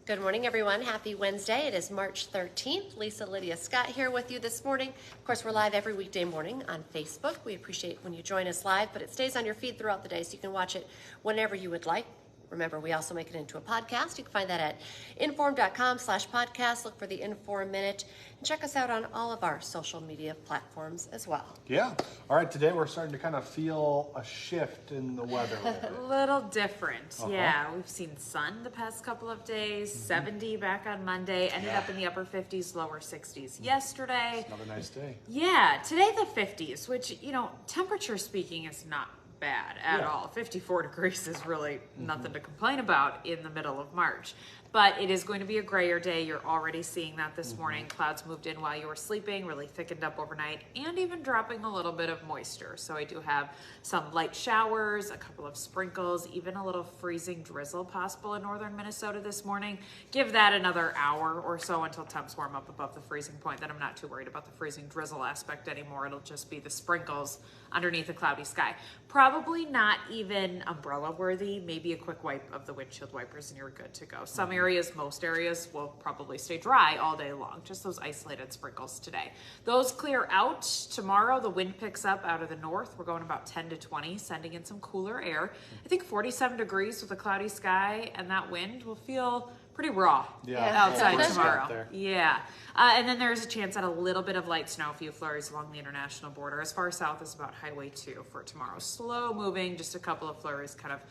Good morning, everyone. Happy Wednesday. It is March 13th. Lisa, Lydia, Scott here with you this morning. Of course, we're live every weekday morning on Facebook. We appreciate when you join us live, but it stays on your feed throughout the day, so you can watch it whenever you would like. Remember, we also make it into a podcast. You can find that at inform.com/podcast. Look for the Inform Minute and check us out on all of our social media platforms as well. Yeah. All right. Today we're starting to kind of feel a shift in the weather. A little different. Yeah. We've seen sun the past couple of days, 70 back on Monday, ended up in the upper 50s, lower 60s yesterday. It's another nice day. Yeah. Today the 50s, which, temperature speaking is not bad at all. 54 degrees is really nothing to complain about in the middle of March. But it is going to be a grayer day. You're already seeing that this morning. Clouds moved in while you were sleeping, really thickened up overnight, and even dropping a little bit of moisture. So I do have some light showers, a couple of sprinkles, even a little freezing drizzle possible in northern Minnesota this morning. Give that another hour or so until temps warm up above the freezing point. Then I'm not too worried about the freezing drizzle aspect anymore. It'll just be the sprinkles underneath a cloudy sky. Probably not even umbrella worthy, maybe a quick wipe of the windshield wipers and you're good to go. Some areas, most areas will probably stay dry all day long, just those isolated sprinkles today. Those clear out tomorrow. The wind picks up out of the north. We're going about 10 to 20, sending in some cooler air. I think 47 degrees with a cloudy sky and that wind will feel pretty raw outside tomorrow. Yeah. And then there's a chance at a little bit of light snow, a few flurries along the international border, as far south as about Highway 2 for tomorrow. Slow moving, just a couple of flurries kind of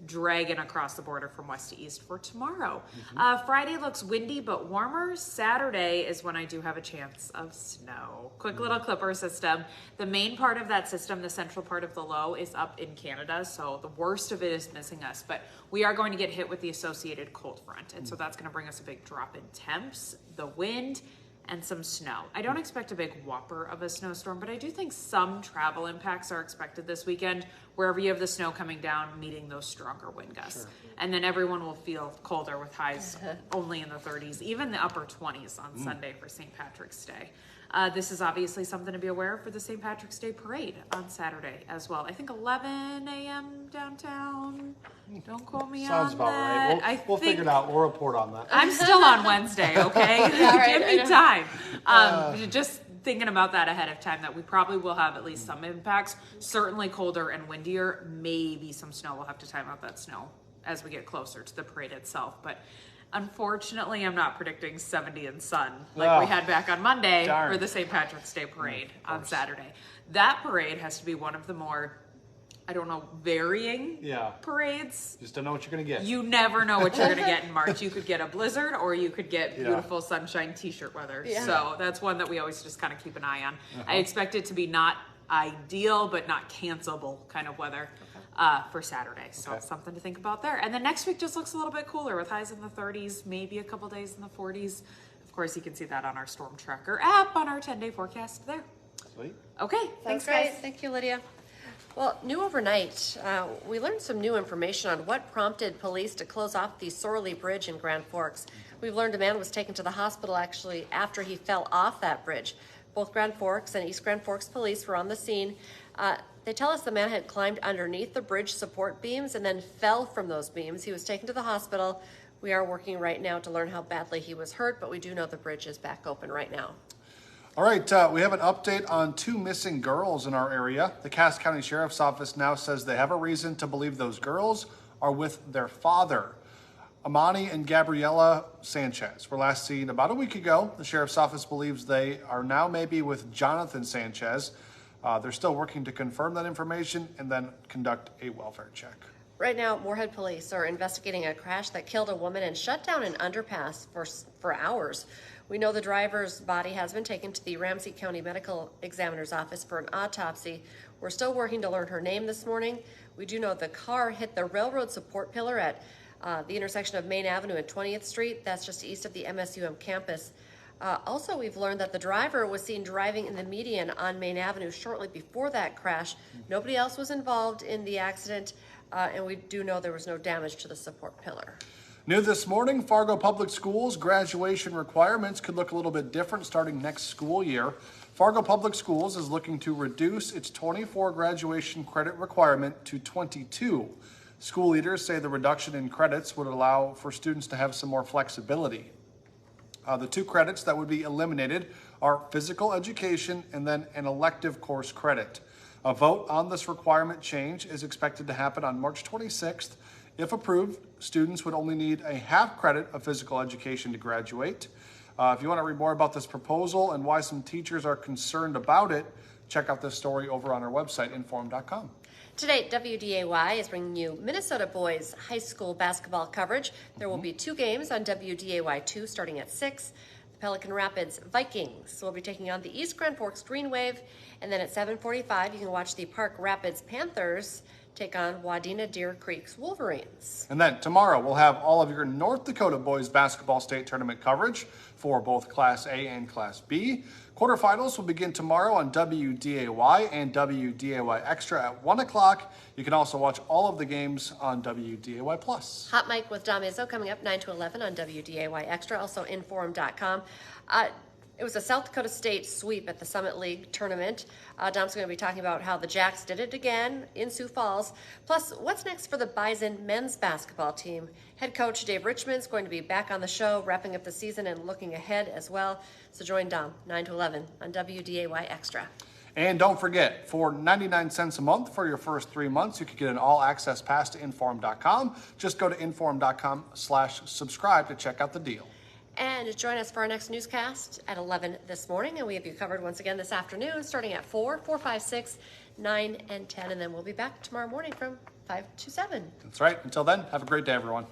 dragging across the border from west to east for tomorrow. Friday looks windy but warmer. Saturday is when I do have a chance of snow. Quick little clipper system. The main part of that system, the central part of the low, is up in Canada, so the worst of it is missing us, but we are going to get hit with the associated cold front, and so that's going to bring us a big drop in temps, the wind, and some snow. I don't expect a big whopper of a snowstorm, but I do think some travel impacts are expected this weekend, wherever you have the snow coming down, meeting those stronger wind gusts. And then everyone will feel colder with highs only in the 30s, even the upper 20s on Sunday for St. Patrick's Day. This is obviously something to be aware of for the St. Patrick's Day parade on Saturday as well. I think 11 a.m. downtown. Don't quote me Sounds on about that. right. We'll figure it out. We'll report on that. I'm still on Wednesday, okay? Give me time. Just thinking about that ahead of time, that we probably will have at least some impacts. Certainly colder and windier. Maybe some snow. We'll have to time out that snow as we get closer to the parade itself. But unfortunately, I'm not predicting 70 and sun like we had back on Monday for the St. Patrick's Day parade on Saturday. That parade has to be one of the more, varying parades. Just don't know what you're going to get. You never know what you're going to get in March. You could get a blizzard or you could get beautiful sunshine t-shirt weather. So that's one that we always just kind of keep an eye on. I expect it to be not ideal, but not cancelable kind of weather for Saturday. So it's something to think about there. And then next week just looks a little bit cooler with highs in the 30s, maybe a couple days in the 40s. Of course, you can see that on our Storm Tracker app on our 10-day forecast there. Sweet. Okay, thanks Great. guys. Thank you, Lydia. Well, new overnight, we learned some new information on what prompted police to close off the Sorley Bridge in Grand Forks. We've learned a man was taken to the hospital actually after he fell off that bridge. Both Grand Forks and East Grand Forks police were on the scene. They tell us the man had climbed underneath the bridge support beams and then fell from those beams. He was taken to the hospital. We are working right now to learn how badly he was hurt, but we do know the bridge is back open right now. All right, we have an update on 2 missing girls in our area. The Cass County Sheriff's Office now says they have a reason to believe those girls are with their father. Amani and Gabriella Sanchez were last seen about a week ago. The Sheriff's Office believes they are now maybe with Jonathan Sanchez. They're still working to confirm that information and then conduct a welfare check. Right now, Moorhead police are investigating a crash that killed a woman and shut down an underpass for hours. We know the driver's body has been taken to the Ramsey County Medical Examiner's office for an autopsy. We're still working to learn her name this morning. We do know the car hit the railroad support pillar at the intersection of Main Avenue and 20th Street. That's just east of the MSUM campus. Also, we've learned that the driver was seen driving in the median on Main Avenue shortly before that crash. Nobody else was involved in the accident, and we do know there was no damage to the support pillar. New this morning, Fargo Public Schools graduation requirements could look a little bit different starting next school year. Fargo Public Schools is looking to reduce its 24 graduation credit requirement to 22. School leaders say the reduction in credits would allow for students to have some more flexibility. The 2 credits that would be eliminated are physical education and then an elective course credit. A vote on this requirement change is expected to happen on March 26th. If approved, students would only need a half credit of physical education to graduate. If you want to read more about this proposal and why some teachers are concerned about it, check out this story over on our website, inform.com. Today, WDAY is bringing you Minnesota boys high school basketball coverage. There will be 2 games on WDAY 2 starting at 6. The Pelican Rapids Vikings will be taking on the East Grand Forks Green Wave. And then at 7:45, you can watch the Park Rapids Panthers take on Wadena Deer Creek's Wolverines. And then tomorrow, we'll have all of your North Dakota boys basketball state tournament coverage for both Class A and Class B. Quarterfinals will begin tomorrow on WDAY and WDAY Extra at 1 o'clock. You can also watch all of the games on WDAY+. Hot Mic with Dom Izzo coming up 9 to 11 on WDAY Extra, also inform.com. It was a South Dakota State sweep at the Summit League tournament. Dom's going to be talking about how the Jacks did it again in Sioux Falls. Plus, what's next for the Bison men's basketball team? Head coach Dave Richmond's going to be back on the show, wrapping up the season and looking ahead as well. So join Dom, 9 to 11 on WDAY Extra. And don't forget, for 99 cents a month for your first 3 months, you can get an all-access pass to inform.com. Just go to inform.com/subscribe to check out the deal. And join us for our next newscast at 11 this morning. And we have you covered once again this afternoon, starting at 4, 4, 5, 6, 9, and 10. And then we'll be back tomorrow morning from 5 to 7. That's right. Until then, have a great day, everyone.